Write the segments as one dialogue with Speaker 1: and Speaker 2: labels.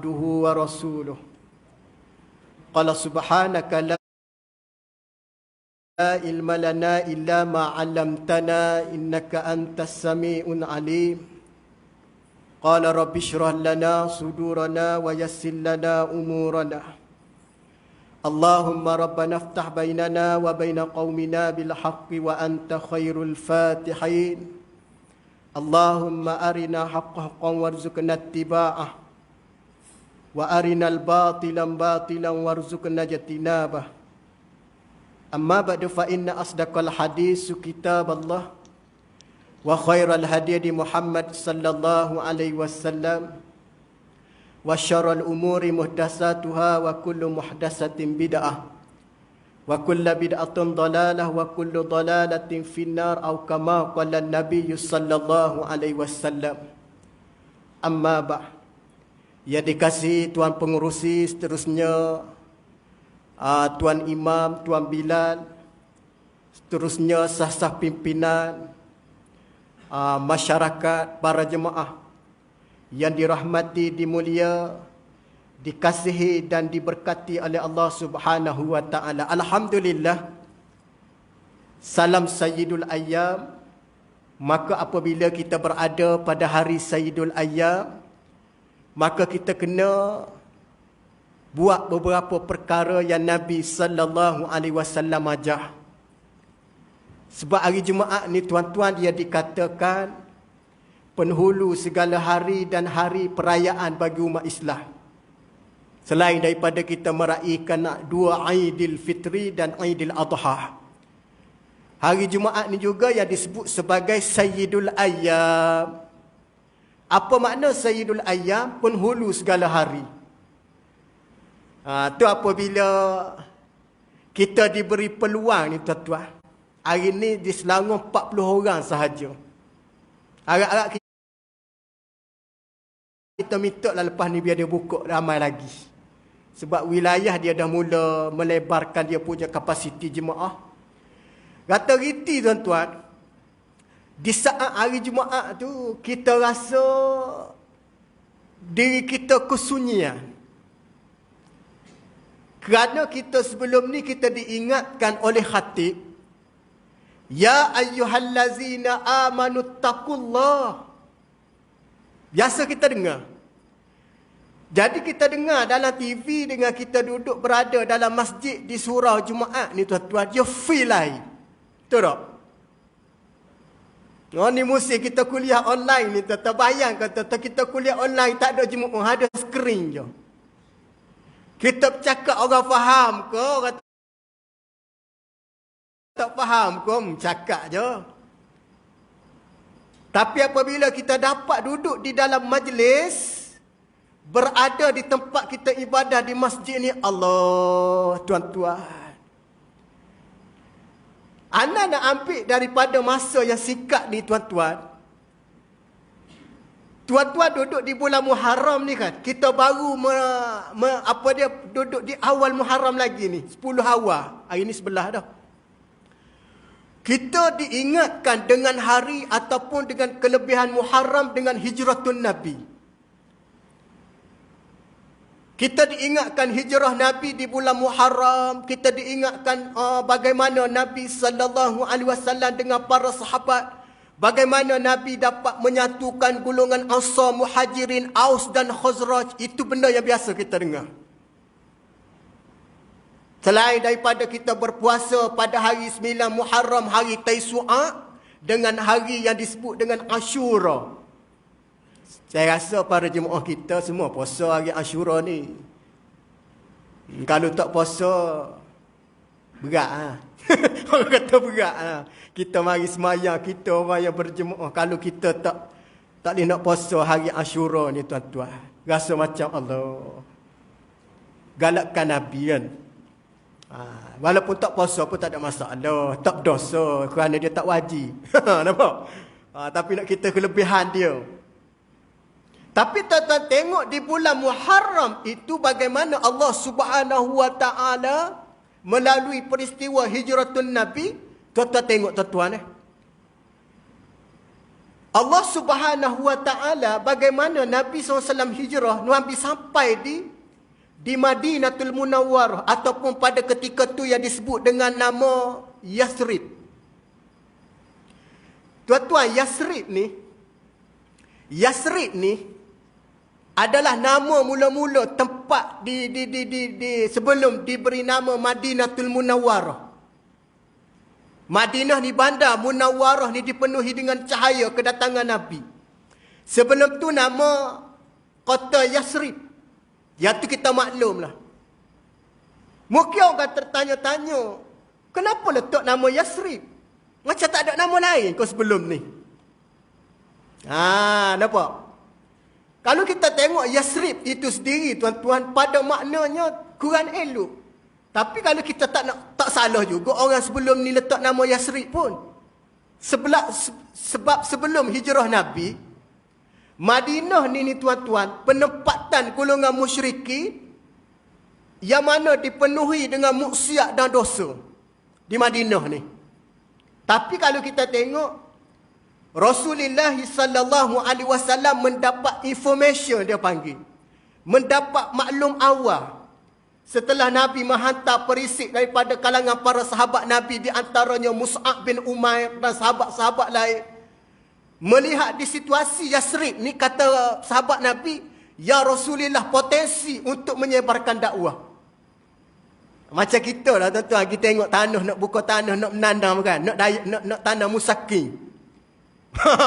Speaker 1: عبده ورسوله قال سبحانك لا علم لنا إلا ما علمتنا إنك أنت السميع العليم قال رب اشرح لنا صدورنا ويسر لنا أمورنا اللهم ربنا افتح بيننا وبين قومنا بالحق وأنت خير الفاتحين اللهم أرنا حق حقا وارزقنا اتباعه وأرنا الباطل باطلا وارزقنا اجتنابه أما بعد فإن أصدق الحديث كتاب الله وخير الهدي محمد صلى الله عليه وسلم وشر الأمور محدثاتها وكل محدثة بدعة وكل بدعة ضلالة وكل ضلالة في النار أو كما قال النبي صلى الله عليه وسلم أما بعد. Ya dikasih Tuan Pengurusi seterusnya, Tuan Imam, Tuan Bilal, seterusnya sah-sah pimpinan, masyarakat, para jemaah yang dirahmati, dimulia, dikasihi dan diberkati oleh Allah Subhanahu wa taala. Alhamdulillah. Salam Sayyidul Ayyam. Maka apabila kita berada pada hari Sayyidul Ayyam, maka kita kena buat beberapa perkara yang Nabi sallallahu alaihi wasallam ajar. Sebab hari Jumaat ni tuan-tuan, dia dikatakan penghulu segala hari dan hari perayaan bagi umat Islam. Selain daripada kita meraihkan dua Aidil Fitri dan Aidil Adha, hari Jumaat ni juga yang disebut sebagai Sayyidul Ayyam. Apa makna Sayyidul Ayyam? Penghulu segala hari. Tu apabila kita diberi peluang ni tuan-tuan. Hari ni di Selangor 40 orang sahaja. Harap-harap kita minta lah lepas ni biar dia buka ramai lagi. Sebab wilayah dia dah mula melebarkan dia punya kapasiti jemaah. Kata riti tuan-tuan, di saat hari Jumaat tu kita rasa diri kita kesunyian. Kerana kita sebelum ni kita diingatkan oleh khatib, ya ayyuhallazina amanu taqullah. Biasa kita dengar. Jadi kita dengar dalam TV, dengan kita duduk berada dalam masjid di surau Jumaat ni tuan-tuan, dia feel lain. Betul tak? Ni musim kita kuliah online ni, terbayang kata kita kuliah online tak ada Jumaat, ada skrin je. Kita bercakap orang faham ke, orang tak faham ke, cakap je. Tapi apabila kita dapat duduk di dalam majlis, berada di tempat kita ibadah di masjid ni, Allah, tuan-tuan, Anda nak ambil daripada masa yang singkat ni tuan-tuan. Tuan-tuan duduk di bulan Muharram ni kan. Kita baru duduk di awal Muharram lagi ni. 10 awal. Hari ni 11 dah. Kita diingatkan dengan hari ataupun dengan kelebihan Muharram dengan hijratun Nabi. Kita diingatkan hijrah Nabi di bulan Muharram. Kita diingatkan bagaimana Nabi sallallahu alaihi wasallam dengan para sahabat, bagaimana Nabi dapat menyatukan golongan Ansar, Muhajirin, Aus dan Khazraj. Itu benda yang biasa kita dengar. Selain daripada kita berpuasa pada hari 9 Muharram, hari Taisu'a, dengan hari yang disebut dengan Ashura. Saya rasa para jemaah kita semua puasa hari Ashura ni. Kalau tak puasa, berat. Orang kata berat. Kita mari semayang, kita orang yang berjemaah. Kalau kita tak boleh nak puasa hari Ashura ni tuan-tuan, rasa macam Allah galakkan Nabi kan. Walaupun tak puasa pun tak ada masalah, tak berdosa kerana dia tak wajib. Nampak? Tapi nak kita kelebihan dia. Tapi tuan-tuan tengok di bulan Muharram itu bagaimana Allah Subhanahu wa taala melalui peristiwa hijratun Nabi. Tuan-tuan tengok tuan-tuan Allah Subhanahu Wa Taala bagaimana Nabi SAW hijrah, Nabi sampai di Madinatul Munawwarah ataupun pada ketika tu yang disebut dengan nama Yasrib. Tuan-tuan, Yasrib ni adalah nama mula-mula tempat di sebelum diberi nama Madinatul Munawwarah. Madinah ni bandar, Munawwarah ni dipenuhi dengan cahaya kedatangan Nabi. Sebelum tu nama kota Yasrib. Yang tu kita maklumlah. Mungkin orang tertanya-tanya, kenapa letak nama Yasrib? Macam tak ada nama lain kau sebelum ni. Nampak? Kalau kita tengok Yasrib itu sendiri, tuan-tuan, pada maknanya kurang elok. Tapi kalau kita tak salah juga orang sebelum ni letak nama Yasrib pun. Sebab sebelum hijrah Nabi, Madinah ni tuan-tuan, penempatan golongan musyriki yang mana dipenuhi dengan maksiat dan dosa di Madinah ni. Tapi kalau kita tengok Rasulullah sallallahu alaihi wasallam mendapat information, dia panggil, mendapat maklum awal setelah Nabi menghantar perisik daripada kalangan para sahabat Nabi, di antaranya Mus'ab bin Umair dan sahabat-sahabat lain. Melihat di situasi Yasrib ni, kata sahabat Nabi, ya Rasulullah, potensi untuk menyebarkan dakwah. Macam kita lah tuan-tuan, kita tengok tanah, nak buka tanah, nak menanam kan, nak tanam musakin.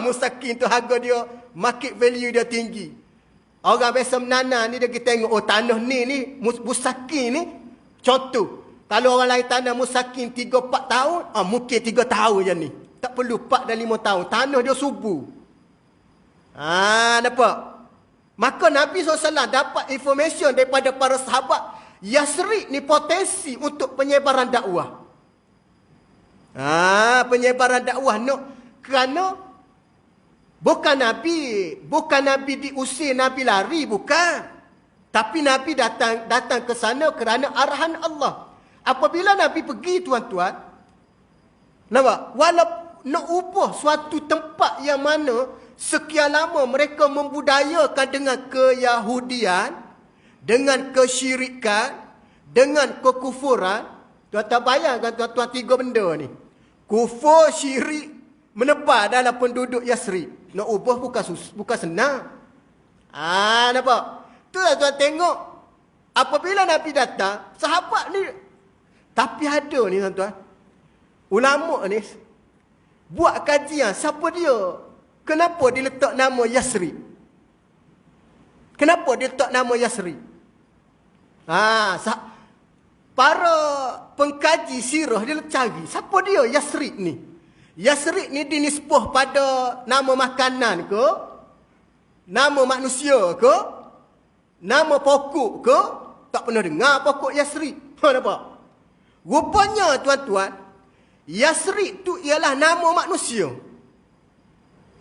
Speaker 1: Musakin tu harga dia, market value dia tinggi. Orang biasa menanam ni, dia kita tengok, oh tanah ni musakin ni, contoh. Kalau orang lain tanam musakin 3-4 tahun, mungkin 3 tahun je ni. Tak perlu 4 dan 5 tahun. Tanah dia subur. Nampak? Maka Nabi SAW dapat information daripada para sahabat, Yasrib ni potensi untuk penyebaran dakwah. Penyebaran dakwah. Kerana bukan Nabi diusir, Nabi lari, bukan. Tapi Nabi datang ke sana kerana arahan Allah. Apabila Nabi pergi, tuan-tuan, nampak? Walaupun nak ubah suatu tempat yang mana sekian lama mereka membudayakan dengan keyahudian, dengan kesyirikan, dengan kekufuran. Tuan-tuan bayangkan tuan-tuan 3 benda ni. Kufur, syirik, menebar dalam penduduk Yasrib. Nak ubah bukan senang. Nampak? Tu lah tuan tengok. Apabila Nabi datang, sahabat ni. Tapi ada ni tuan-tuan, ulama ni buat kajian, siapa dia? Kenapa dia letak nama Yasrib? Kenapa dia letak nama Yasrib? Para pengkaji sirah dia cari, siapa dia Yasrib ni? Yasrib ni dinisbah pada nama makanan ke? Nama manusia ke? Nama pokok ke? Tak pernah dengar pokok Yasrib. Nampak? Rupanya tuan-tuan, Yasrib tu ialah nama manusia.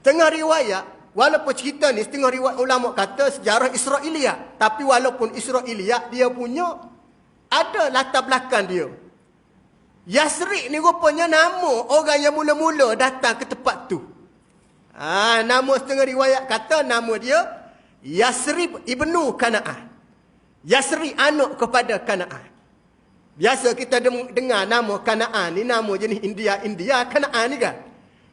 Speaker 1: Tengah riwayat, walaupun cerita ni setengah riwayat ulama kata sejarah Israiliyat, tapi walaupun Israiliyat, dia punya ada latar belakang dia. Yasrib ni rupanya nama orang yang mula-mula datang ke tempat tu. Nama setengah riwayat kata nama dia Yasrib ibnu Kana'an. Yasrib anak kepada Kana'an. Biasa kita dengar nama Kana'an ni, nama jenis India Kana'an ni kan.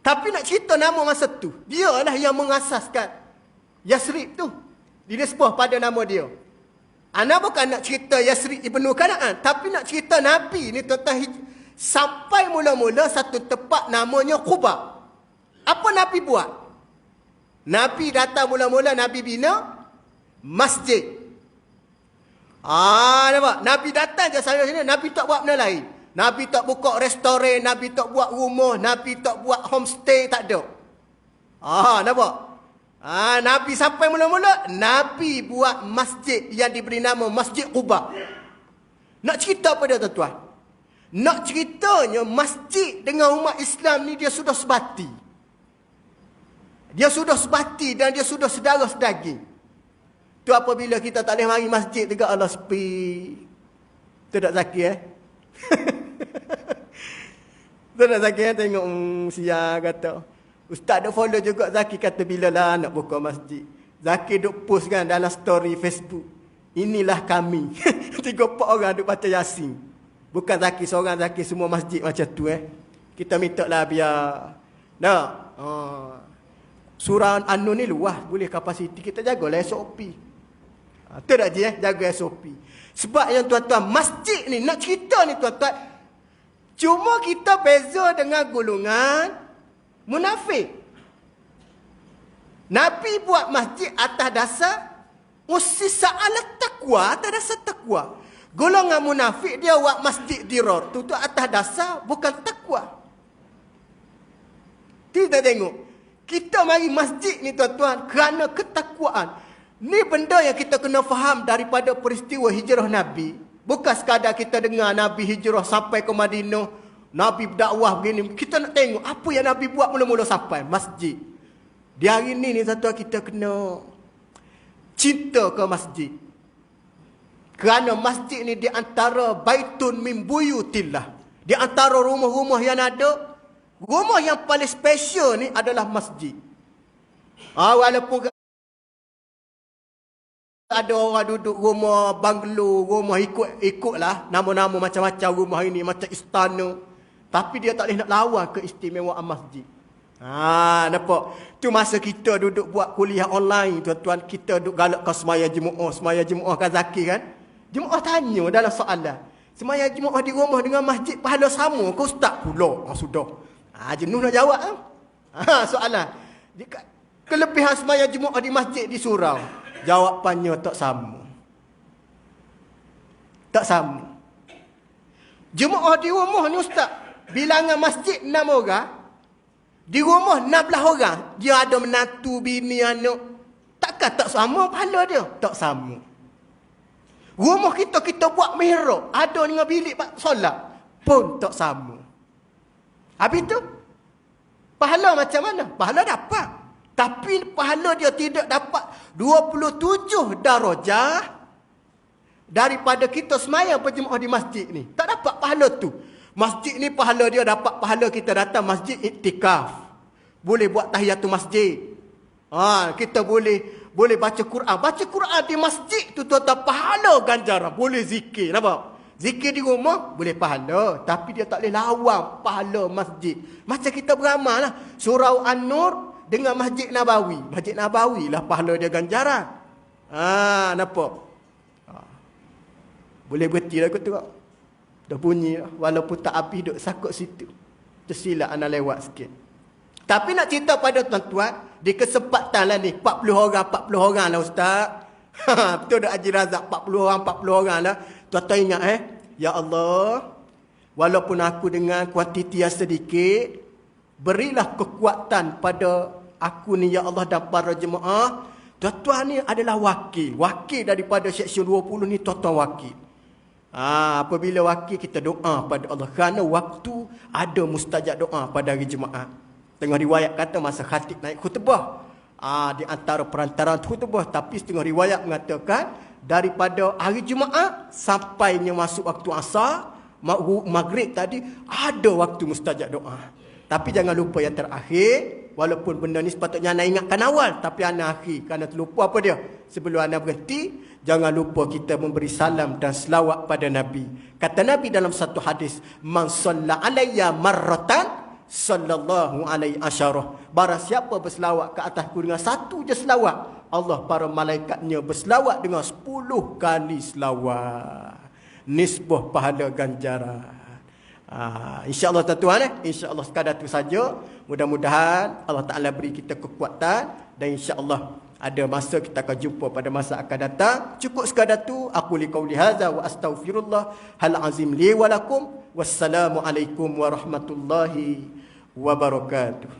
Speaker 1: Tapi nak cerita nama masa tu, dia lah yang mengasaskan Yasrib tu. Dinisbah pada nama dia. Ana bukan nak cerita Yasrib ibnu Kana'an, tapi nak cerita Nabi ni tuan-tuan, sampai mula-mula satu tempat namanya Quba. Apa Nabi buat? Nabi datang mula-mula, Nabi bina masjid. Nampak? Nabi datang je sana sini, Nabi tak buat benda lain. Nabi tak buka restoran, Nabi tak buat rumah, Nabi tak buat homestay, tak ada. Nampak? Nabi sampai mula-mula, Nabi buat masjid yang diberi nama Masjid Quba. Nak cerita apa dia tuan-tuan? Nak ceritanya masjid dengan umat Islam ni dia sudah sebati. Dia sudah sebati dan dia sudah sedara sedaging. Tu apabila kita tak boleh mari masjid tegak, Allah sepi. Tu tak sakit Tu tak sakit tengok siang kata. Ustaz duk follow juga Zaki kata bila lah nak buka masjid. Zaki duk post kan dalam story Facebook. Inilah kami. 3-4 orang duk baca Yasin. Bukan Zaki seorang, Zaki semua masjid macam tu Kita minta lah biar. Nak. Surah An-Nur ni luas, boleh kapasiti. Kita jagalah SOP. Tu tak je jaga SOP. Sebab yang tuan-tuan, masjid ni, nak cerita ni tuan-tuan, cuma kita beza dengan golongan munafik. Nabi buat masjid atas dasar ussisa ala taqwa, atas dasar takwa. Golongan munafik dia buat masjid dirar, tu atas dasar bukan takwa. Kita tengok. Kita mari masjid ni tuan-tuan kerana ketakwaan. Ni benda yang kita kena faham daripada peristiwa hijrah Nabi. Bukan sekadar kita dengar Nabi hijrah sampai ke Madinah, Nabi berdakwah begini. Kita nak tengok apa yang Nabi buat mula-mula sampai masjid. Di hari ni tuan-tuan kita kena cinta ke masjid. Kerana masjid ni di antara baitun min buyutillah. Di antara rumah-rumah yang ada, rumah yang paling special ni adalah masjid. Walaupun ada orang duduk rumah banglo, rumah ikut-ikutlah, nama-nama macam-macam rumah ini, macam istana. Tapi dia tak boleh nak lawan keistimewaan masjid. Nampak? Tu masa kita duduk buat kuliah online, tuan-tuan, kita duduk galakkan semaya Jumaat kan Zaki kan? Jumaat tanya dalam soalan. Semaya Jumaat di rumah dengan masjid pahala sama ke ustaz? Pula. Sudah. Jenuh nak jawab soalan. Kelebihan semaya Jumaat di masjid di surau. Jawapannya tak sama. Tak sama. Jumaat di rumah ni ustaz, bilangan masjid 6 orang, di rumah 16 orang. Dia ada menantu, bini, anak. Takkan tak sama pahala dia? Tak sama. Rumah kita buat mihrab, ada dengan bilik solat, pun tak sama. Habis tu, pahala macam mana? Pahala dapat. Tapi pahala dia tidak dapat 27 darajah daripada kita semayang berjemaah di masjid ni. Tak dapat pahala tu. Masjid ni pahala dia dapat pahala kita datang masjid iktikaf. Boleh buat tahiyatul masjid. Kita boleh baca Quran. Baca Quran di masjid tu tuan-tuan pahala ganjaran. Boleh zikir. Nampak? Zikir di rumah boleh pahala, tapi dia tak boleh lawan pahala masjid. Macam kita beramal lah. Surau An-Nur dengan Masjid Nabawi. Masjid Nabawi lah pahala dia ganjaran. Nampak? Boleh berhenti lah aku tu. Dah bunyi lah. Walaupun tak habis duduk sakut situ. Tersilap anak lewat sikit. Tapi nak cerita pada tuan-tuan, di kesempatan lah ni, 40 orang lah ustaz. Betul tak Haji Razak? 40 orang lah. Tuan-tuan ingat ya Allah, walaupun aku dengan kuantiti yang sedikit, berilah kekuatan pada aku ni ya Allah dan para jemaah. Tuan-tuan ni adalah wakil daripada seksyen 20 ni, tuan-tuan wakil. Apabila wakil, kita doa pada Allah. Kerana waktu ada mustajab doa pada hari Jumaat. Tengah riwayat kata masa khatib naik khutbah, di antara perantaraan khutbah. Tapi setengah riwayat mengatakan daripada hari Jumaat sampainya masuk waktu asar, maghrib tadi, ada waktu mustajab doa. Tapi jangan lupa yang terakhir, walaupun benda ni sepatutnya anda ingatkan awal, tapi anda akhir. Kerana terlupa apa dia? Sebelum anda berhenti, jangan lupa kita memberi salam dan selawat pada Nabi. Kata Nabi dalam satu hadis, man salla alayya marratan sallallahu alaihi asyarah. Barang siapa berselawat ke atasku dengan satu je selawat, Allah para malaikatnya berselawat dengan 10 kali selawat. Nisbah pahala ganjaran. InsyaAllah tuan-tuan, InsyaAllah sekadar tu saja. Mudah-mudahan Allah Ta'ala beri kita kekuatan. Dan insyaAllah ada masa kita akan jumpa pada masa akan datang. Cukup sekadar tu. Aku li qawli hadza wa astaghfirullah hal azim li wa lakum. Wassalamualaikum warahmatullahi wabarakatuh.